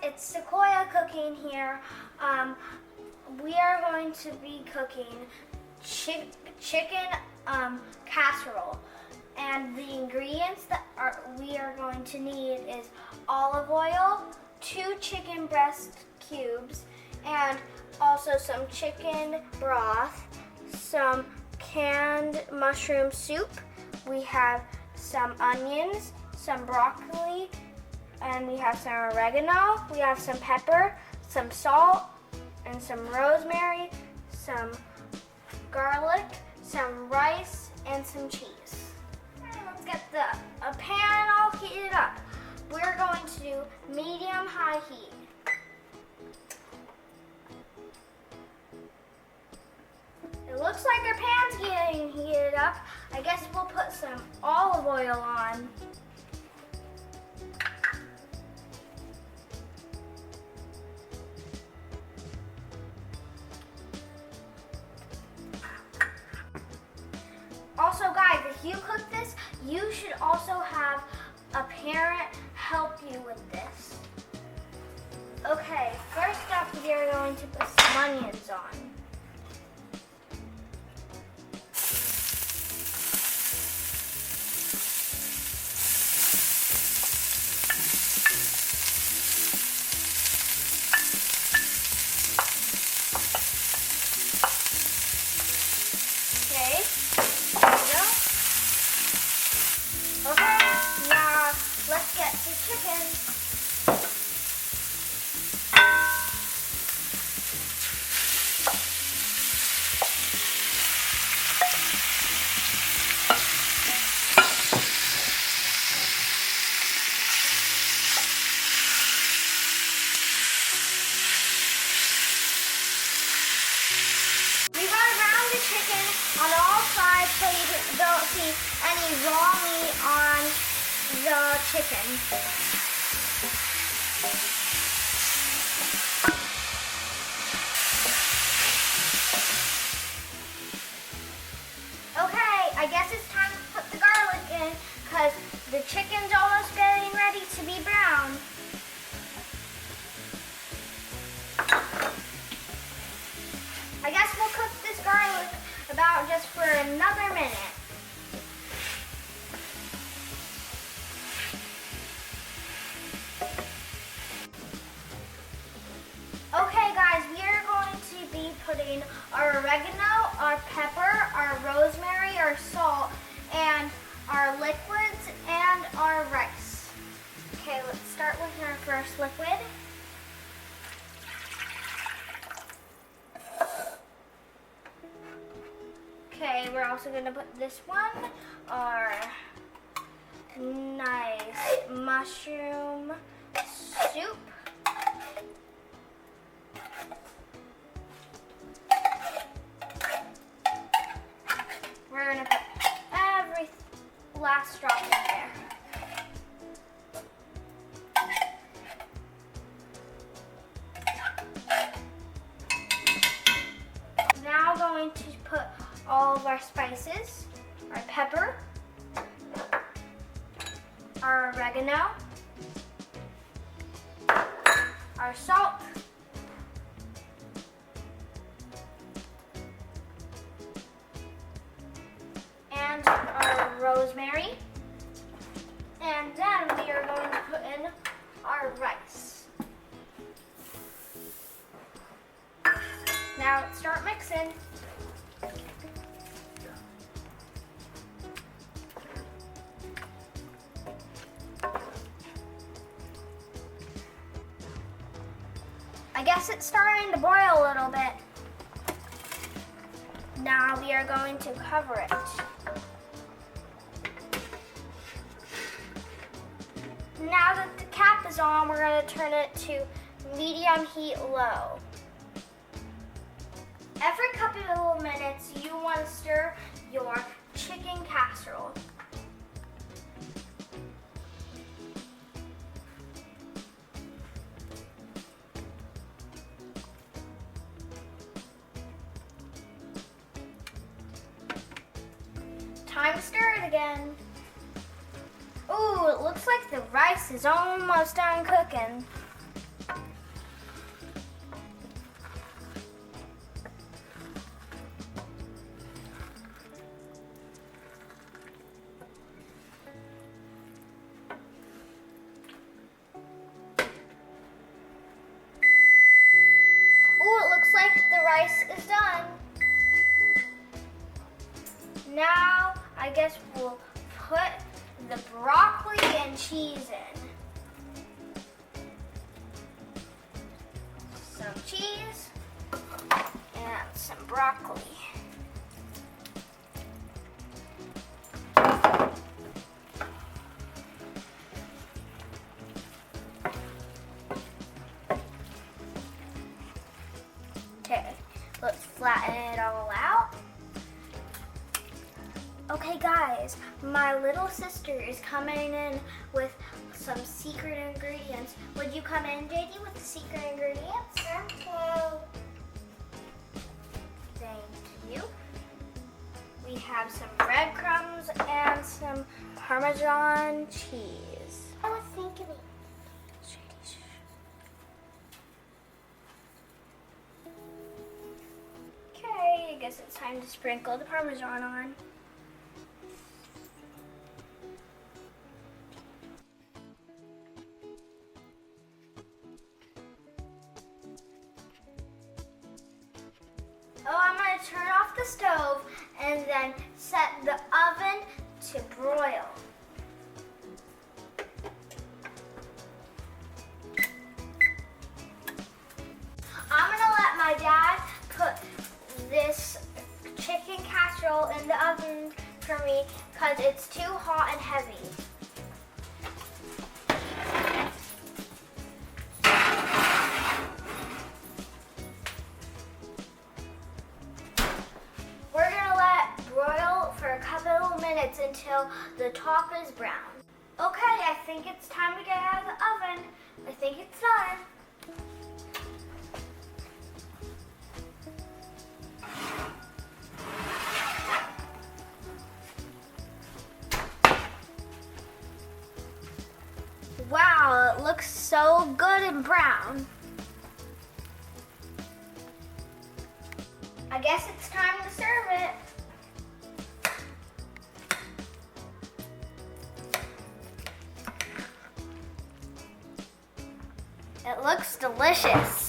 it's Sequoia cooking here. We are going to be cooking chicken casserole. And the ingredients that we are going to need is olive oil, 2 chicken breast cubes, and also some chicken broth, some canned mushroom soup. We have some onions, some broccoli, and we have some oregano. We have some pepper, some salt, and some rosemary, some garlic, some rice, and some cheese. Okay, let's get a pan all heated up. We're going to do medium-high heat. It looks like our pan's getting heated up. I guess we'll put some olive oil on. Also guys, if you cook this, you should also have a parent help you with this. Okay, first up we are going to put some onions on. Chicken. We run around the chicken on all sides so you don't see any raw meat on the chicken. Okay, I guess it's time to put the garlic in because the chicken's almost getting ready to be brown. I guess we'll cook this garlic about just for another minute. Okay guys, we are going to be putting our oregano, our pepper, our rosemary, our salt, and our liquids and our rice. Okay, let's start with our first liquid. Okay, we're also going to put this one, our nice mushroom soup. We're going to put every last drop in there. Now going to put all of our spices, our pepper, our oregano, our salt, and our rosemary, and then we are going to put in our rice. Now let's start mixing. I guess it's starting to boil a little bit. Now we are going to cover it. Now that the cap is on, we're going to turn it to medium heat low. Every couple of minutes, you want to stir your chicken casserole. Time to stir it again. Ooh, it looks like the rice is almost done cooking. Now, I guess we'll put the broccoli and cheese in. Some cheese and some broccoli. Okay, let's flatten it all out. Okay guys, my little sister is coming in with some secret ingredients. Would you come in, JD, with the secret ingredients? Okay. Thank you. We have some breadcrumbs and some parmesan cheese. I was thinking it. Okay, I guess it's time to sprinkle the parmesan on. Oh, I'm going to turn off the stove and then set the oven to broil. I'm going to let my dad put this chicken casserole in the oven for me because it's too hot and heavy. We're going to let it broil for a couple of minutes until the top is brown. Okay, I think it's time to get out of the oven. I think it's done. Wow, it looks so good and brown. I guess it's time to serve it. It looks delicious.